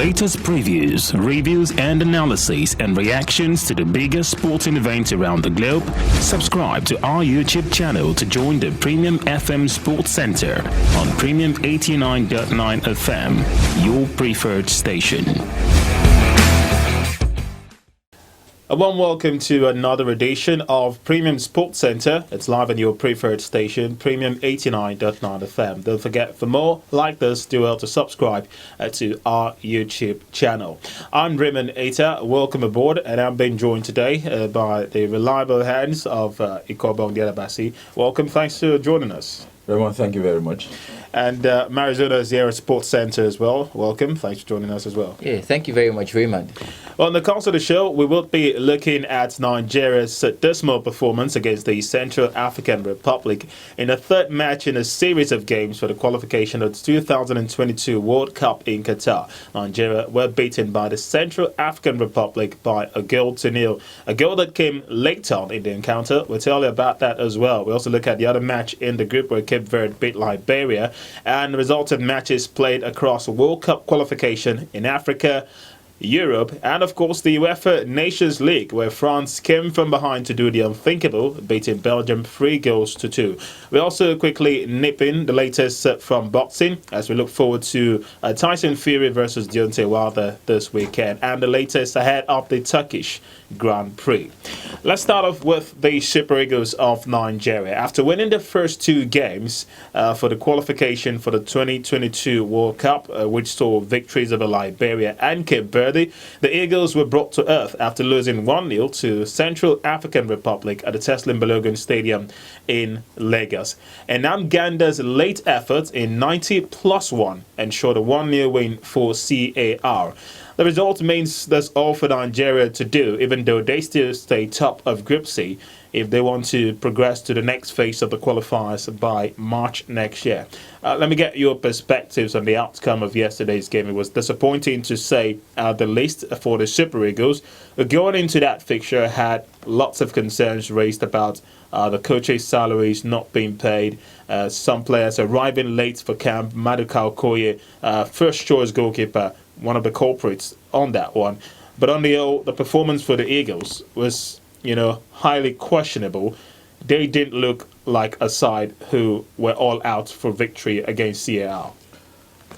latest previews, reviews, and analyses and reactions to the biggest sporting events around the globe, subscribe to our YouTube channel to join the Premium FM Sports Center on Premium 89.9 FM, your preferred station. A warm welcome to another edition of Premium Sports Center. It's live on your preferred station, Premium 89.9 FM. Don't forget, for more like this, do well to subscribe to our YouTube channel. I'm Raymond Eta. Welcome aboard, and I'm being joined today by the reliable hands of Ikobong Dialabasi. Welcome. Thanks for joining us. Raymond, thank you very much. And Marizona's here at Sports Center as well. Welcome. Thanks for joining us as well. Yeah, thank you very much, Raymond. On the course of the show, we will be looking at Nigeria's dismal performance against the Central African Republic in the third match in a series of games for the qualification of the 2022 World Cup in Qatar. Nigeria were beaten by the Central African Republic by a goal to nil. A goal that came late on in the encounter. We'll tell you about that as well. We also look at the other match in the group where Cape Verde beat Liberia, and the results of matches played across World Cup qualification in Africa, Europe, and of course the UEFA Nations League, where France came from behind to do the unthinkable, beating Belgium 3-2. We also quickly nip in the latest from boxing as we look forward to Tyson Fury versus Deontay Wilder this weekend, and the latest ahead of the Turkish Grand Prix. Let's start off with the Super Eagles of Nigeria. After winning the first two games for the qualification for the 2022 World Cup, which saw victories over Liberia and Cape Verde, the Eagles were brought to earth after losing 1-0 to Central African Republic at the Teslim Balogun Stadium in Lagos. And Namganda's late effort in 90+1 ensured a 1-0 win for CAR. The result means there's all for Nigeria to do, even though they still stay top of Group C if they want to progress to the next phase of the qualifiers by March next year. Let me get your perspectives on the outcome of yesterday's game. It was disappointing to say the least for the Super Eagles. Going into that fixture, had lots of concerns raised about the coaches' salaries not being paid, some players arriving late for camp. Maduka Okoye, first choice goalkeeper, one of the culprits on that one. But on the whole, the performance for the Eagles was, highly questionable. They didn't look like a side who were all out for victory against CAR.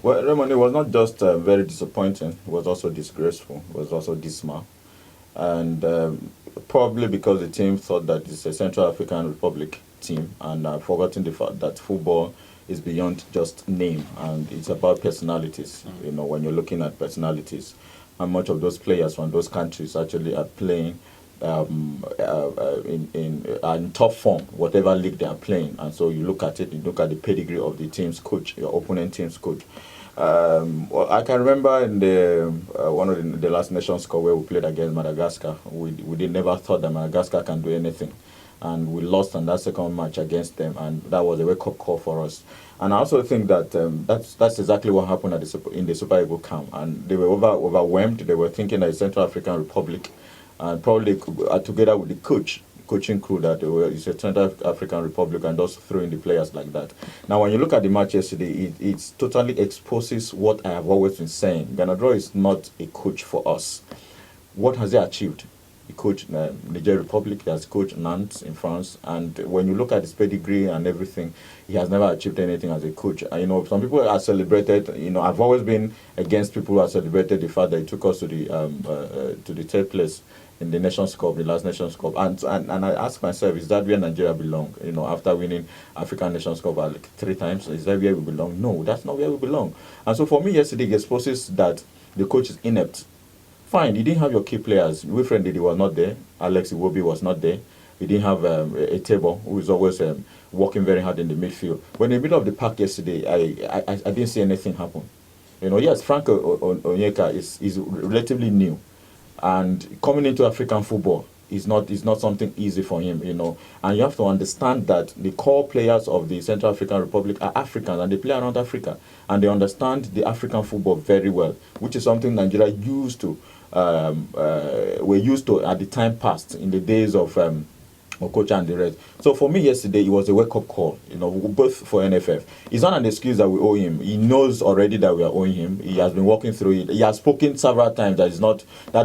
Well, Raymond, it was not just very disappointing. It was also disgraceful. It was also dismal. And probably because the team thought that it's a Central African Republic team and forgotten the fact that football is beyond just name and it's about personalities. When you're looking at personalities, how much of those players from those countries actually are playing in top form, whatever league they are playing. And so you look at it, you look at the pedigree of the team's coach, your opponent team's coach. Well, I can remember in the one of the last Nations Cup where we played against Madagascar, we never thought that Madagascar can do anything. And we lost on that second match against them, and that was a wake-up call for us. And I also think that that's exactly what happened in the Super Eagles camp. And they were overwhelmed. They were thinking that the Central African Republic, and probably together with the coaching crew, that it's a Central African Republic, and just throwing the players like that. Now, when you look at the match yesterday, it totally exposes what I have always been saying. Ganadro is not a coach for us. What has he achieved? He coached Niger Republic, he has coached Nantes in France, and when you look at his pedigree and everything, he has never achieved anything as a coach. Some people are celebrated. I've always been against people who have celebrated the fact that he took us to the third place in the Nations Cup, the last Nations Cup, and I ask myself, is that where Nigeria belong? After winning African Nations Cup like 3 times, is that where we belong? No, that's not where we belong. And so for me, yesterday, it exposes that the coach is inept. Fine, you didn't have your key players. Wilfred Ndidi was not there. Alex Iwobi was not there. You didn't have a table who is always working very hard in the midfield. But in the middle of the park yesterday, I didn't see anything happen. Yes, Frank Onyeka is relatively new, and coming into African football is not something easy for him. And you have to understand that the core players of the Central African Republic are Africans, and they play around Africa, and they understand the African football very well, which is something Nigeria were used to at the time past, in the days of Okocha and the rest. So for me yesterday, it was a wake-up call, both for NFF. It's not an excuse that we owe him. He knows already that we are owing him. He has been working through it. He has spoken several times that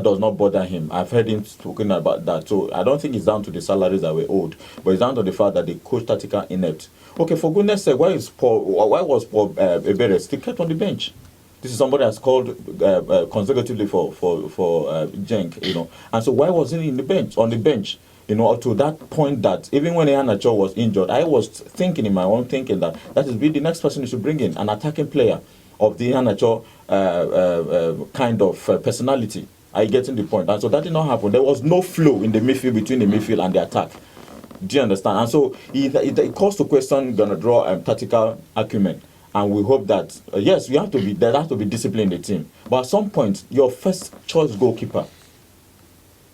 does not bother him. I've heard him speaking about that. So I don't think it's down to the salaries that were owed, but it's down to the fact that the coach tactical inept. Okay, for goodness sake, why was Paul Ebere still kept on the bench? This is somebody that's called consecutively for Genk, and so why wasn't he on the bench? Up to that point that even when Iheanacho was injured, I was thinking in my own thinking that is really the next person you should bring in, an attacking player of the Iheanacho kind of personality. Are you getting the point? And so that did not happen. There was no flow in the midfield between the midfield and the attack. Do you understand? And so it calls to question going to draw tactical acumen. And we hope that, yes, there has to be discipline in the team. But at some point, your first choice goalkeeper,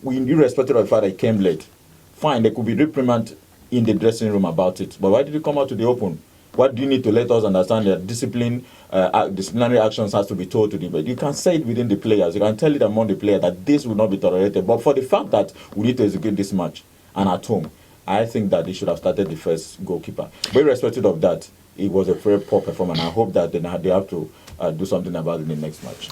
irrespective of the fact that he came late, fine, there could be reprimand in the dressing room about it. But why did you come out to the open? What do you need to let us understand that disciplinary actions has to be told to them? But you can say it within the players. You can tell it among the players that this will not be tolerated. But for the fact that we need to execute this match and at home, I think that they should have started the first goalkeeper. But irrespective of that, it was a very poor performance. I hope that they have to do something about it in the next match.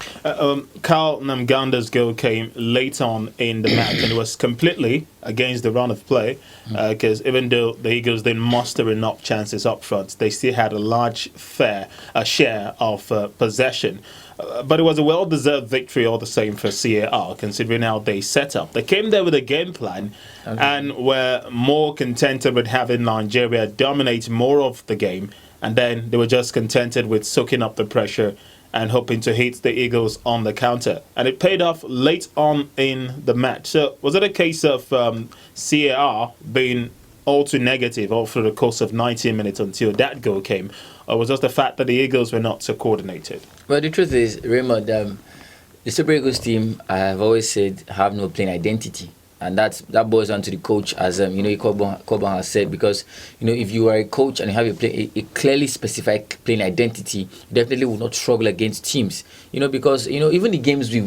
Carl Namganda's goal came late on in the match, and it was completely against the run of play, because even though the Eagles didn't muster enough chances up front, they still had a large share of possession. But it was a well-deserved victory all the same for CAR, considering how they set up. They came there with a game plan and were more contented with having Nigeria dominate more of the game, and then they were just contented with soaking up the pressure and hoping to hit the Eagles on the counter. And it paid off late on in the match. So was it a case of CAR being all too negative all through the course of 90 minutes until that goal came? Or was it just the fact that the Eagles were not so coordinated? Well, the truth is, Raymond, the Super Eagles team, I have always said, have no playing identity. And that boils down to the coach, as Coburn has said, because if you are a coach and you have a clearly specified playing identity, you definitely will not struggle against teams. Because even the games we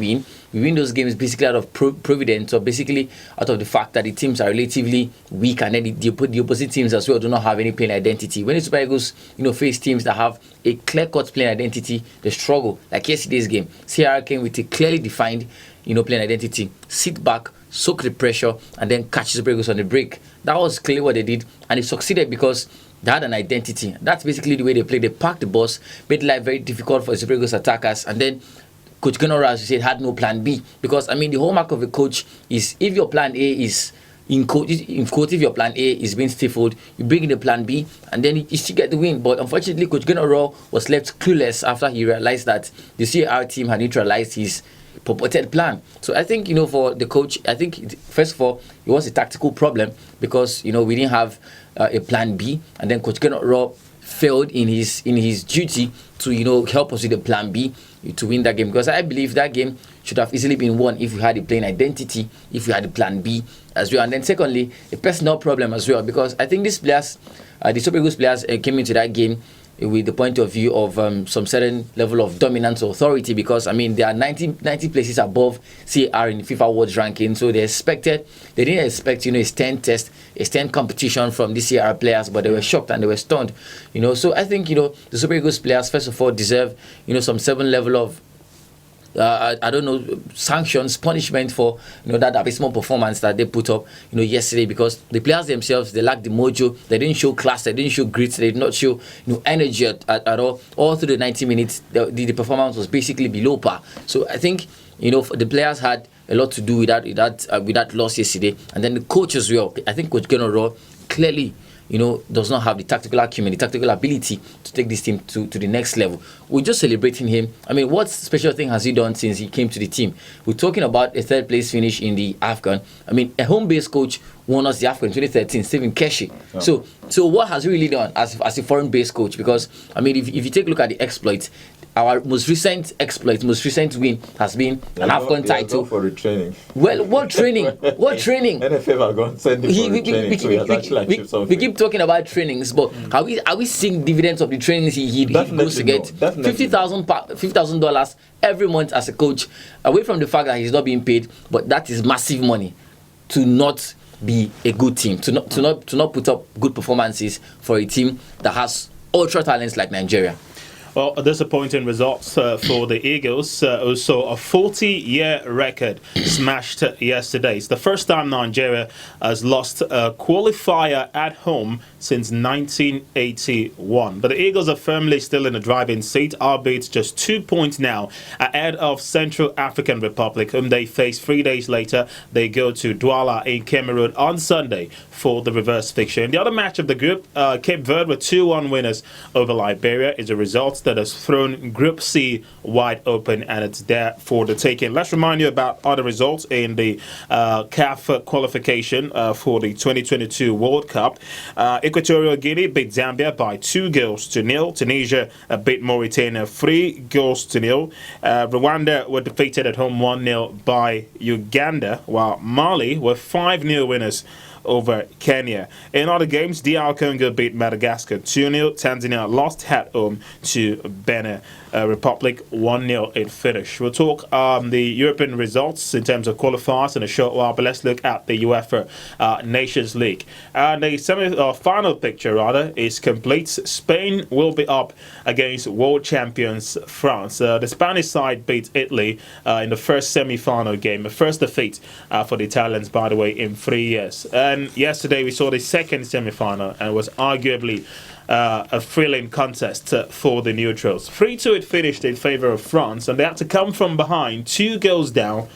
win those games basically out of providence, or basically out of the fact that the teams are relatively weak, and then the opposite teams as well do not have any playing identity. When the Super Eagles face teams that have a clear-cut playing identity, they struggle. Like yesterday's game, CR came with a clearly defined playing identity. Sit back, soak the pressure, and then catch the Super Eagles on the break. That was clearly what they did, and it succeeded because they had an identity. That's basically the way they played. They parked the bus, made life very difficult for the Super Eagles attackers, and then Coach Genoro, as you said, had no plan B. Because, the hallmark of a coach is if your plan A is, in quote, if your plan A is being stifled, you bring in the plan B, and then you still get the win. But unfortunately, Coach Genoro was left clueless after he realized that the CAR team had neutralized his purported plan. So I think, for the coach, I think, first of all, it was a tactical problem because, we didn't have a plan B, and then Coach Genoro failed in his duty to, help us with the plan B to win that game. Because I believe that game should have easily been won if we had a playing identity, if we had a plan B as well. And then secondly, a personal problem as well, because I think these players, the Super Eagles players came into that game with the point of view of some certain level of dominance or authority, because they are 90 places above CAR in the FIFA World Ranking, so they didn't expect a stand competition from the CAR players, but they were shocked and they were stunned, so I think the Super Eagles players first of all deserve some certain level of sanctions, punishment for that abysmal performance that they put up yesterday, because the players themselves, they lacked the mojo, they didn't show class, they didn't show grit, they did not show energy at all through the 90 minutes. The performance was basically below par. So I think the players had a lot to do with that loss yesterday, and then the coach as well. I think Coach Genoro clearly does not have the tactical acumen, the tactical ability to take this team to the next level. We're just celebrating him. What special thing has he done since he came to the team? We're talking about a third place finish in the AFCON. A home-based coach won us the AFCON in 2013, Stephen Keshi. Oh. So what has he really done as a foreign-based coach? Because, if you take a look at the exploits, our most recent win has been an AFCON title. For retraining. Well, what training? What training? NFF are going to send him for retraining, so he has actually achieved something. We keep talking about trainings, but are we seeing dividends of the trainings he goes to get? $50,000 every month as a coach, away from the fact that he's not being paid, but that is massive money to not be a good team, to not put up good performances for a team that has ultra talents like Nigeria. Well, disappointing results for the Eagles. Also, a 40-year record smashed yesterday. It's the first time Nigeria has lost a qualifier at home since 1981. But the Eagles are firmly still in the driving seat, albeit just 2 points now ahead of Central African Republic, whom they face 3 days later. They go to Douala in Cameroon on Sunday for the reverse fixture. In the other match of the group, Cape Verde were 2-1 winners over Liberia. Is a result that has thrown Group C wide open, and it's there for the taking. Let's remind you about other results in the CAF qualification for the 2022 World Cup. Equatorial Guinea beat Zambia by 2-0. Tunisia beat Mauritania 3-0. Rwanda were defeated at home 1-0 by Uganda, while Mali were 5-0 winners over Kenya. In other games, DR Congo beat Madagascar 2-0. Tanzania lost at home to Benin Republic 1-0 in finish. We'll talk the European results in terms of qualifiers in a short while, but let's look at the UEFA Nations League. The semi-final picture is complete. Spain will be up against world champions France. The Spanish side beat Italy in the first semi-final game, the first defeat for the Italians, by the way, in 3 years. And yesterday we saw the second semi-final, and it was arguably a thrilling contest for the neutrals. 3-2 it finished in favour of France, and they had to come from behind, 2 goals down,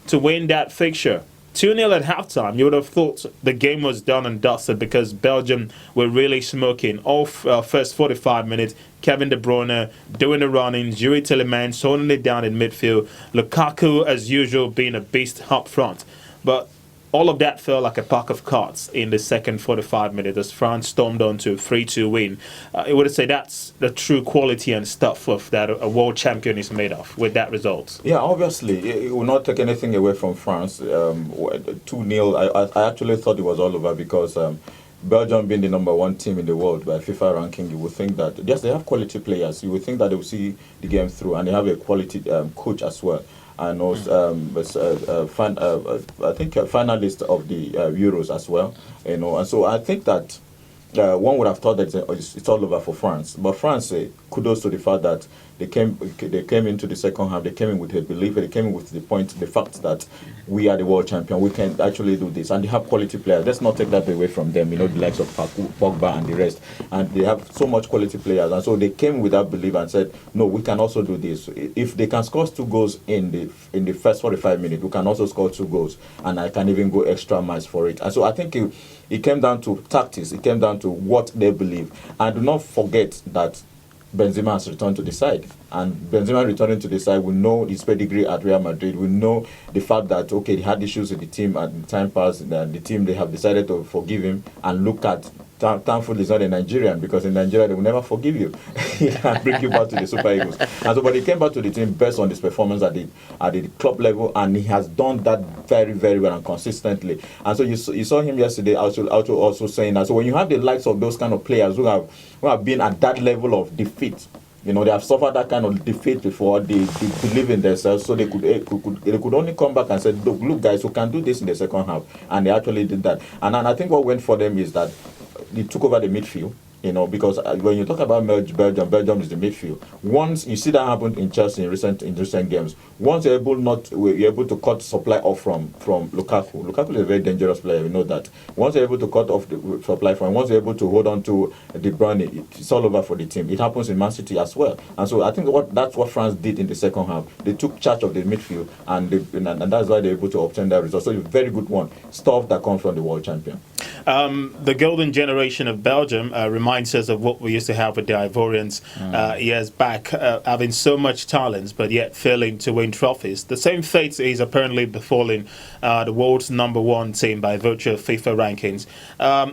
to win that fixture. 2-0 at halftime. You would have thought the game was done and dusted because Belgium were really smoking. All first 45 minutes, Kevin De Bruyne doing the running, Yuri Tielemans holding it down in midfield, Lukaku as usual being a beast up front. But all of that fell like a pack of cards in the second 45 minutes as France stormed on to a 3-2 win. I would say that's the true quality and stuff of that a world champion is made of with that result. Yeah, obviously, it will not take anything away from France. 2-0, I actually thought it was all over because Belgium being the number 1 team in the world by FIFA ranking, you would think that, yes, they have quality players. You would think that they will see the game through, and they have a quality coach as well. And also, I think a finalist of the Euros as well, and so I think that one would have thought that it's all over for France. But France, kudos to the fact that they came into the second half. They came in with a belief. They came in with the fact that we are the world champion. We can actually do this, and they have quality players. Let's not take that away from them. The likes of Pogba and the rest, and they have so much quality players. And so they came with that belief and said, "No, we can also do this. If they can score 2 goals in the first 45 minutes, we can also score 2 goals, and I can even go extra miles for it." And so I think it came down to tactics. It came down to what they believe, and do not forget that Benzema has returned to the side, and Benzema returning to the side, we know his pedigree at Real Madrid. We know the fact that he had issues with the team at the time passed, and the team, they have decided to forgive him. And look at, thankfully he's not a Nigerian, because in Nigeria they will never forgive you and bring you back to the Super Eagles. And so, but he came back to the team based on his performance at the club level, and he has done that very, very well and consistently. And so you saw him yesterday also saying that. So when you have the likes of those kind of players who have been at that level of defeat, they have suffered that kind of defeat before. They believe in themselves, so they could only come back and say, "Look, guys, we can do this in the second half," and they actually did that. And I think what went for them is that they took over the midfield. Because when you talk about Belgium is the midfield. Once you see that happen in Chelsea in recent games, once you're able to cut supply off from Lukaku. Lukaku is a very dangerous player, we know that. Once you're able to cut off the supply from, once you're able to hold on to De Bruyne, it's all over for the team. It happens in Man City as well. And so I think that's what France did in the second half. They took charge of the midfield, and that's why they're able to obtain that result. So it's a very good one. Stuff that comes from the world champion. The golden generation of Belgium reminds us of what we used to have with the Ivorians years back, having so much talent but yet failing to win trophies. The same fate is apparently befalling the world's number 1 team by virtue of FIFA rankings.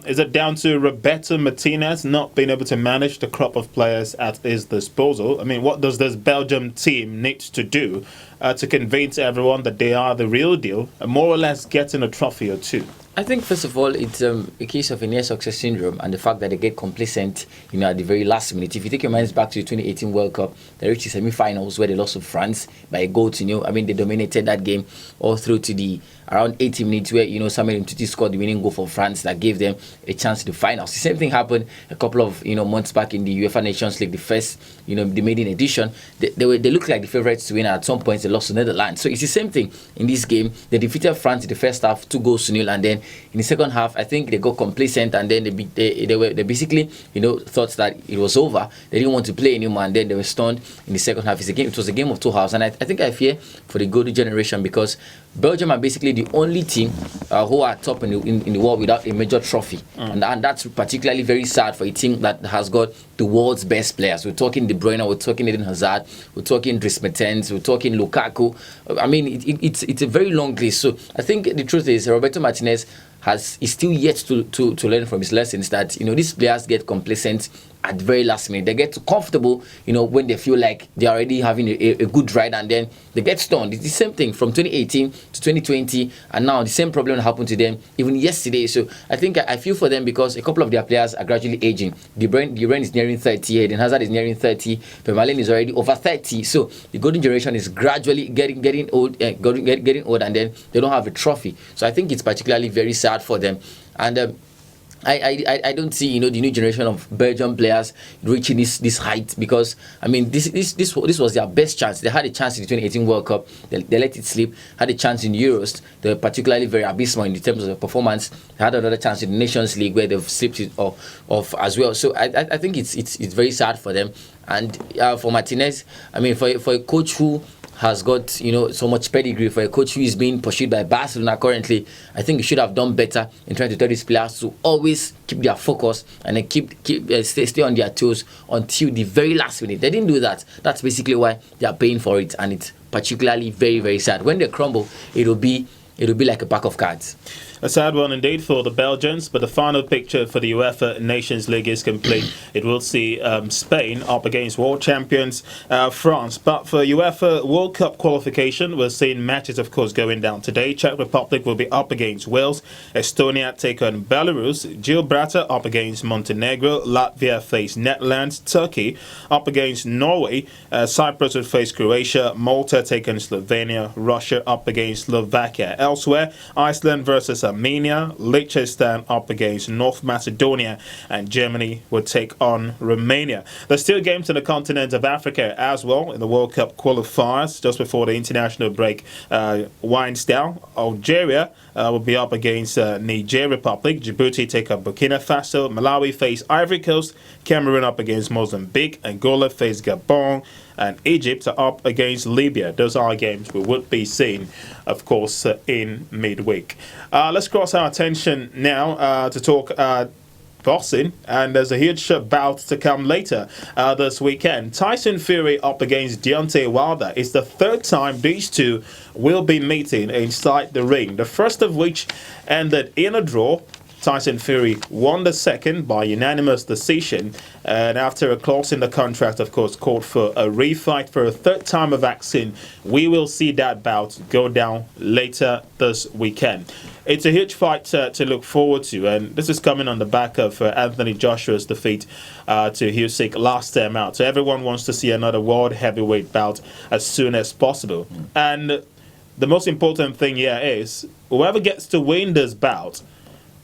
Is it down to Roberto Martinez not being able to manage the crop of players at his disposal? I mean, what does this Belgium team need to do to convince everyone that they are the real deal, and more or less getting a trophy or 2? I think, first of all, it's a case of a near success syndrome, and the fact that they get complacent, at the very last minute. If you take your minds back to the 2018 World Cup, they reached the semi-finals where they lost to France by a goal to nil. I mean, they dominated that game all through to the around 80 minutes where, Samuel Umtiti scored the winning goal for France that gave them a chance to the finals. The same thing happened a couple of, months back in the UEFA Nations League, the first, the maiden edition. They looked like the favourites to win, and at some point they lost to Netherlands. So it's the same thing in this game. They defeated France in the first half, 2-0, and then in the second half, I think they got complacent, and then they basically, thought that it was over. They didn't want to play anymore, and then they were stunned in the second half. It was a game of two halves, and I think I fear for the golden generation, because Belgium are basically the only team who are top in the world without a major trophy, and that's particularly very sad for a team that has got the world's best players. We're talking De Bruyne, we're talking Eden Hazard, we're talking Dries Mertens, we're talking Lukaku. I mean, it's a very long list. So I think the truth is Roberto Martinez is still yet to learn from his lessons, that these players get complacent at the very last minute. They get too comfortable, when they feel like they're already having a good ride, and then they get stunned. It's the same thing from 2018 to 2020, and now the same problem happened to them even yesterday. So I think I feel for them, because a couple of their players are gradually aging. De Bruyne is nearing 30, Eden Hazard is nearing 30, Vermaelen is already over 30. So the golden generation is gradually getting old, getting old, and then they don't have a trophy. So I think it's particularly very sad for them. And I don't see the new generation of Belgian players reaching this height, because I mean this was their best chance. They had a chance in the 2018 World Cup. They let it slip. Had a chance in the Euros. They were particularly very abysmal in terms of their performance. They had another chance in the Nations League where they've slipped it off as well. So I think it's very sad for them. And for Martinez, I mean, for a coach who has got so much pedigree, for a coach who is being pursued by Barcelona currently, I think he should have done better in trying to tell these players to always keep their focus and then stay on their toes until the very last minute. They didn't do that. That's basically why they are paying for it, and it's particularly very, very sad. When they crumble, it'll be like a pack of cards. A sad one indeed for the Belgians, but the final picture for the UEFA Nations League is complete. It will see Spain up against world champions France. But for UEFA World Cup qualification, we're seeing matches, of course, going down today. Czech Republic will be up against Wales. Estonia take on Belarus. Gibraltar up against Montenegro. Latvia face Netherlands. Turkey up against Norway. Cyprus will face Croatia. Malta take on Slovenia. Russia up against Slovakia. Elsewhere, Iceland versus Armenia, Liechtenstein up against North Macedonia, and Germany will take on Romania. There's still games in the continent of Africa as well in the World Cup qualifiers just before the international break winds down. Algeria will be up against Niger Republic. Djibouti take up Burkina Faso. Malawi face Ivory Coast. Cameroon up against Mozambique. Angola face Gabon. And Egypt are up against Libya. Those are games we would be seeing, of course, in midweek. Let's cross our attention now to talk boxing, and there's a huge bout to come later this weekend. Tyson Fury up against Deontay Wilder. It's the third time these two will be meeting inside the ring, the first of which ended in a draw. Tyson Fury won the second by unanimous decision, and after a clause in the contract, of course, called for a refight for a third time of action. We will see that bout go down later this weekend. It's a huge fight to look forward to, and this is coming on the back of Anthony Joshua's defeat to Usyk last time out. So everyone wants to see another world heavyweight bout as soon as possible. And the most important thing here is whoever gets to win this bout,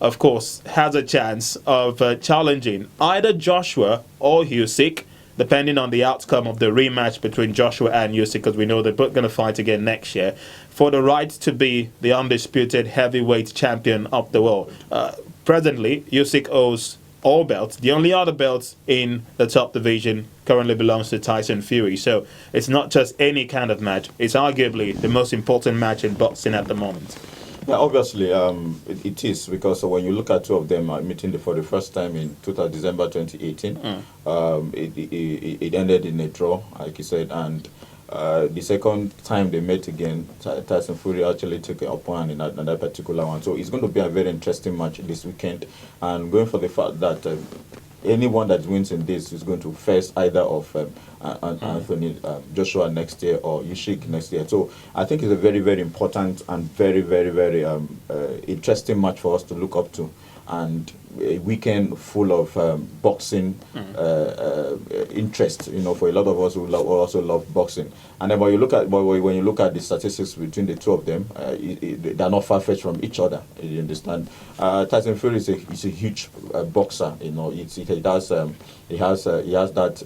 of course, has a chance of challenging either Joshua or Usyk, depending on the outcome of the rematch between Joshua and Usyk, because we know they're both going to fight again next year, for the right to be the undisputed heavyweight champion of the world. Presently, Usyk owes all belts. The only other belt in the top division currently belongs to Tyson Fury. So it's not just any kind of match. It's arguably the most important match in boxing at the moment. Yeah, obviously, it is, because when you look at two of them meeting for the first time in December 2018, it ended in a draw, like you said, and the second time they met again, Tyson Fury actually took it upon in that particular one. So it's going to be a very interesting match this weekend, and going for the fact that anyone that wins in this is going to face either of Anthony Joshua next year or Usyk next year. So I think it's a very, very important and very, very, very interesting match for us to look up to. And a weekend full of boxing interest. For a lot of us who also love boxing. And then when you look at the statistics between the two of them, they're not far fetched from each other. You understand? Tyson Fury is a huge boxer. He has that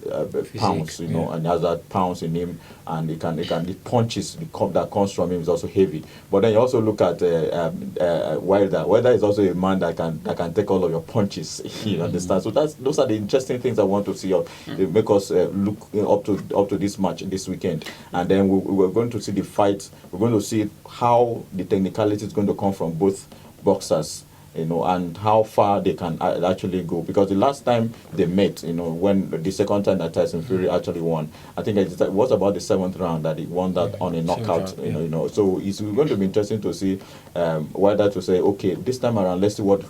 pounce, and he has that pounce in him, and the punches that comes from him is also heavy. But then you also look at Wilder. Wilder is also a man that can take all of your punches. You understand? So those are the interesting things I want to see. They make us look up to this match this weekend, and then we're going to see the fight. We're going to see how the technicality is going to come from both boxers. And how far they can actually go. Because the last time they met, when the second time that Tyson Fury actually won, I think it was about the 7th round that he won that on a knockout. So it's going to be interesting to see whether to say, okay, this time around, let's see what's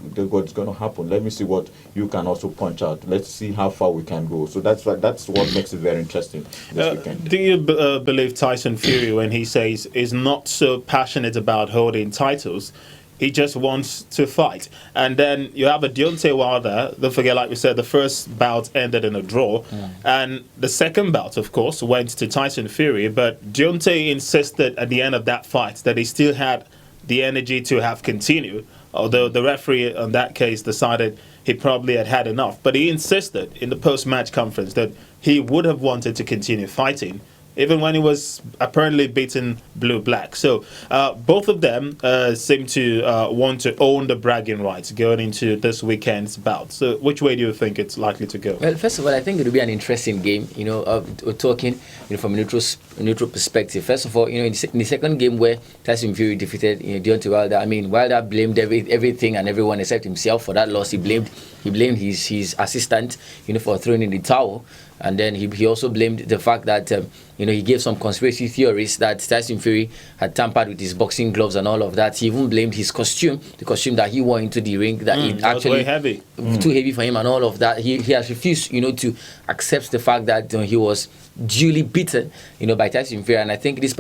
going to happen. Let me see what you can also punch out. Let's see how far we can go. So that's what makes it very interesting this weekend. Do you believe Tyson Fury when he says is not so passionate about holding titles? He just wants to fight. And then you have a Deontay Wilder. Don't forget, like we said, the first bout ended in a draw. And the second bout, of course, went to Tyson Fury. But Deontay insisted at the end of that fight that he still had the energy to have continued. Although the referee on that case decided he probably had enough. But he insisted in the post-match conference that he would have wanted to continue fighting, even when he was apparently beaten blue-black. So both of them seem to want to own the bragging rights going into this weekend's bout. So which way do you think it's likely to go? Well, first of all, I think it will be an interesting game. We're talking from a neutral perspective. First of all, in the second game where Tyson Fury defeated Deontay Wilder, I mean, Wilder blamed everything and everyone except himself for that loss. He blamed his assistant, for throwing in the towel. And then he also blamed the fact that he gave some conspiracy theories that Tyson Fury had tampered with his boxing gloves and all of that. He even blamed his costume, the costume that he wore into the ring, that it actually was heavy, too heavy for him and all of that. He has refused, to accept the fact that he was duly beaten, by Tyson Fury. And I think this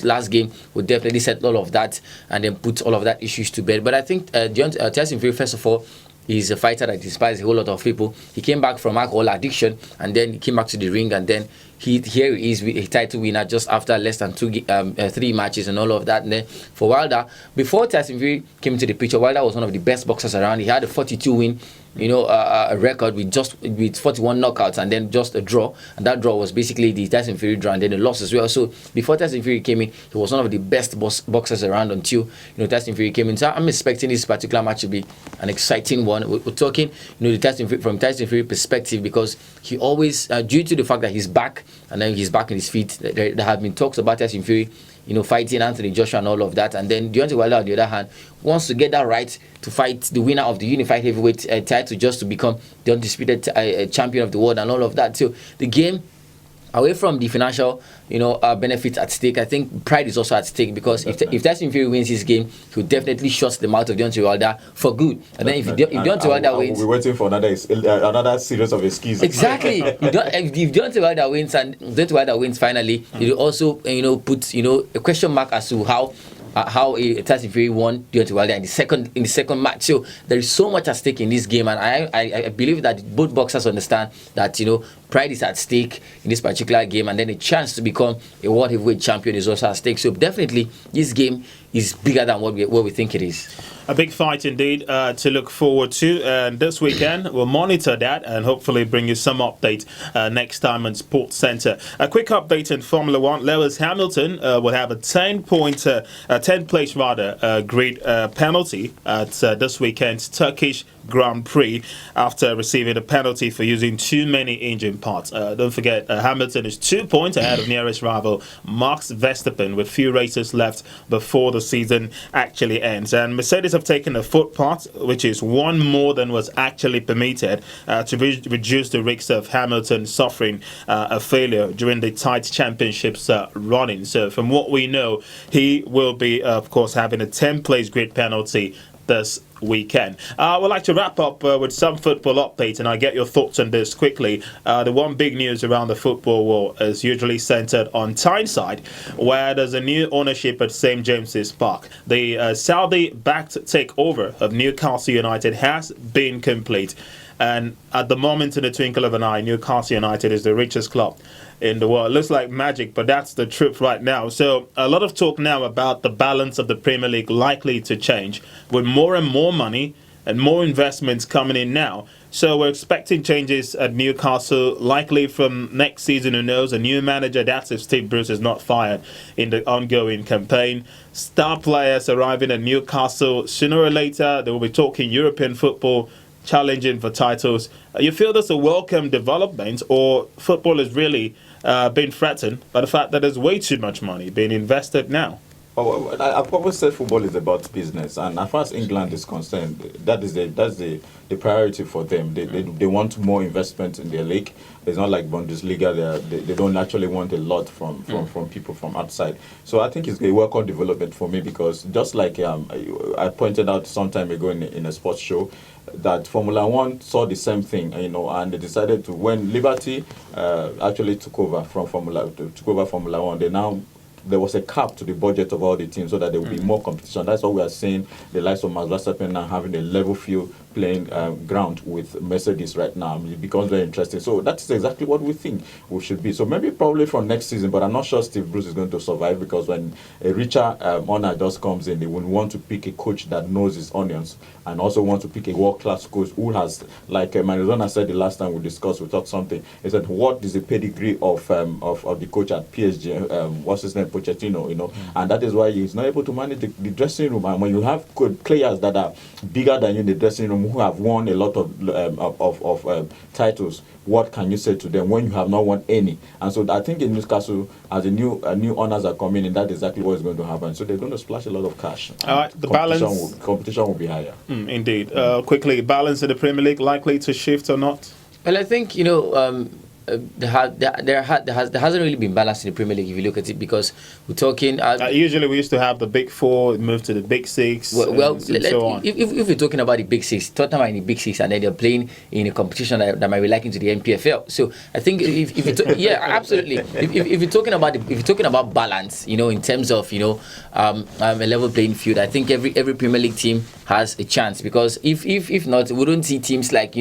last game would definitely set all of that and then put all of that issues to bed. But I think Tyson Fury, first of all, he's a fighter that inspires a whole lot of people. He came back from alcohol addiction and then he came back to the ring, and then here he is a title winner just after less than 3 matches and all of that. And then for Wilder, before Tyson Fury came into the picture, Wilder was one of the best boxers around. He had a 42 win a record with 41 knockouts and then just a draw, and that draw was basically the Tyson Fury draw, and then a loss as well. So before Tyson Fury came in, he was one of the best boxers around until Tyson Fury came in. So I'm expecting this particular match to be an exciting one. We're talking from Tyson Fury perspective, because he always due to the fact that he's back and then he's back on his feet, there have been talks about Tyson Fury fighting Anthony Joshua and all of that. And then Deontay Wilder, on the other hand, wants to get that right to fight the winner of the unified heavyweight title, just to become the undisputed champion of the world and all of that. So the game, away from the financial, benefits at stake, I think pride is also at stake, because if Tyson Fury wins this game, he'll definitely shut the mouth of Deontay Wilder for good. And then if Deontay Wilder wins, we're waiting for another series of excuses. Exactly. If Deontay Wilder wins and Deontay Wilder wins finally, it'll also put a question mark as to how Tyson Fury won Deontay Wilder in the second match. So there is so much at stake in this game, and I believe that both boxers understand that pride is at stake in this particular game, and then a chance to become a world heavyweight champion is also at stake. So definitely this game is bigger than what we think it is. A big fight indeed to look forward to. And this weekend, we'll monitor that and hopefully bring you some update next time on Sports Center. A quick update in Formula One. Lewis Hamilton will have a 10-place grid penalty at this weekend's Turkish Grand Prix after receiving a penalty for using too many engine parts. Don't forget, Hamilton is 2 points ahead of nearest rival Max Verstappen with few races left before the season actually ends. And Mercedes have taken a footpath, which is one more than was actually permitted, to reduce the risk of Hamilton suffering a failure during the tight championships running. So from what we know, he will be, of course, having a 10-place grid penalty this weekend. We'd like to wrap up with some football updates, and I get your thoughts on this quickly. The one big news around the football world is usually centered on Tyneside, where there's a new ownership at St. James's Park. The Saudi-backed takeover of Newcastle United has been complete. And at the moment, in the twinkle of an eye, Newcastle United is the richest club in the world. It looks like magic, but that's the truth right now. So a lot of talk now about the balance of the Premier League likely to change with more and more money and more investments coming in now. So we're expecting changes at Newcastle, likely from next season. Who knows? A new manager, that's if Steve Bruce is not fired in the ongoing campaign. Star players arriving at Newcastle. Sooner or later, they will be talking European football, challenging for titles. You feel that's a welcome development, or football is really being threatened by the fact that there's way too much money being invested now? Oh, I've always said football is about business, and as far as England is concerned, that's the priority for them. They want more investment in their league. It's not like Bundesliga; they don't actually want a lot from people from outside. So I think it's a welcome development for me, because just like I pointed out some time ago in a sports show, that Formula One saw the same thing, and they decided to, when Liberty actually took over Formula One, there was a cap to the budget of all the teams so that there will be more competition. That's what we are seeing. The likes of Max Verstappen now having a level field playing ground with Mercedes right now. It becomes very interesting. So that's exactly what we think we should be. So maybe probably from next season, but I'm not sure Steve Bruce is going to survive, because when a richer owner just comes in, they will want to pick a coach that knows his onions, and also want to pick a world-class coach who has, like Marizona said the last time we talked something. He said, what is the pedigree of the coach at PSG? What's his name? Pochettino, and that is why he's not able to manage the dressing room. And when you have good players that are bigger than you in the dressing room, who have won a lot of titles, what can you say to them when you have not won any? And so I think in Newcastle, as a new owners are coming in, that's exactly what is going to happen. So they're going to splash a lot of cash. The competition will be higher. Indeed. Quickly, balance in the Premier League likely to shift or not? Well, I think, there hasn't really been balance in the Premier League if you look at it, because we're talking. Usually we used to have the big four, move to the big six, well, and so on. If we're talking about the big six, Tottenham are in the big six, and then they're playing in a competition that might be likened to the NPFL. So I think yeah, absolutely. If you're talking about balance, in terms of a level playing field, I think every Premier League team has a chance, because if not, we wouldn't see teams like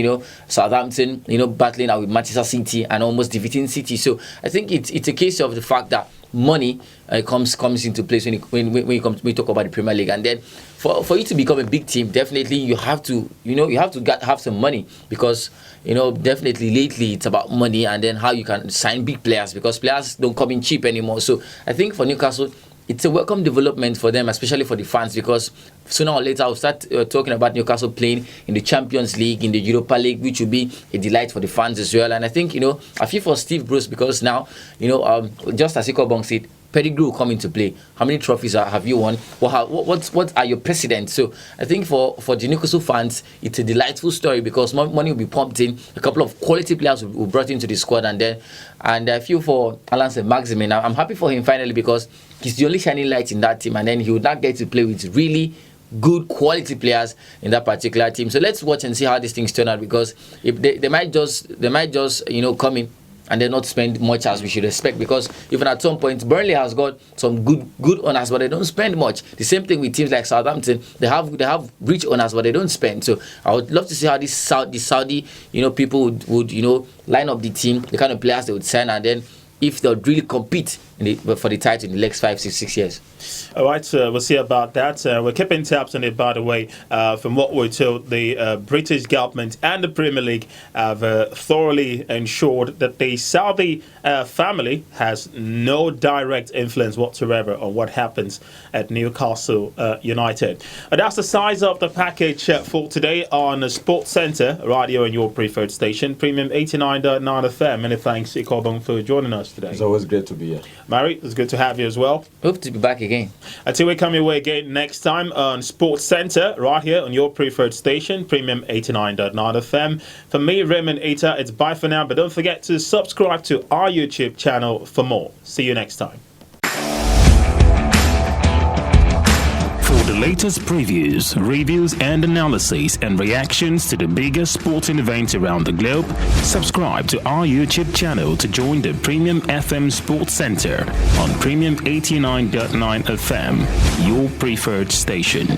Southampton battling out with Manchester City and almost defeating City. So I think it's a case of the fact that money comes into place when we talk about the Premier League. And then for you to become a big team, definitely you have to have some money, because definitely lately it's about money, and then how you can sign big players, because players don't come in cheap anymore. So I think for Newcastle, it's a welcome development for them, especially for the fans, because sooner or later I'll start talking about Newcastle playing in the Champions League, in the Europa League, which will be a delight for the fans as well. And I think, I feel for Steve Bruce, because now, just as Ikobong said, pedigree will come into play. How many trophies have you won? What are your precedents? So I think for the Newcastle fans, it's a delightful story, because money will be pumped in. A couple of quality players will brought into the squad, and I feel for Alan Saint-Maximin, I'm happy for him finally, because he's the only shining light in that team, and then he would not get to play with really good quality players in that particular team. So let's watch and see how these things turn out, because if they might just come in and then not spend much as we should expect, because even at some point Burnley has got some good owners, but they don't spend much. The same thing with teams like Southampton. They have rich owners, but they don't spend. So I would love to see how the Saudi people would line up the team, the kind of players they would sign, and then if they'll really compete for the title in the next 5, 6 years. All right, we'll see about that. We're keeping tabs on it, by the way. From what we're told, the British government and the Premier League have thoroughly ensured that the Saudi family has no direct influence whatsoever on what happens at Newcastle United. That's the size of the package for today on Sports Centre, radio on your preferred station, Premium 89.9 FM. Many thanks, Ikobong, for joining us today. It's always great to be here. Mary, it's good to have you as well. Hope to be back again. Until we come your way again next time on Sports Centre, right here on your preferred station, Premium 89.9 FM. For me, Raymond Eita, it's bye for now, but don't forget to subscribe to our YouTube channel for more. See you next time. For the latest previews, reviews, and analyses and reactions to the biggest sporting events around the globe, subscribe to our YouTube channel to join the Premium FM Sports Center on Premium 89.9 FM, your preferred station.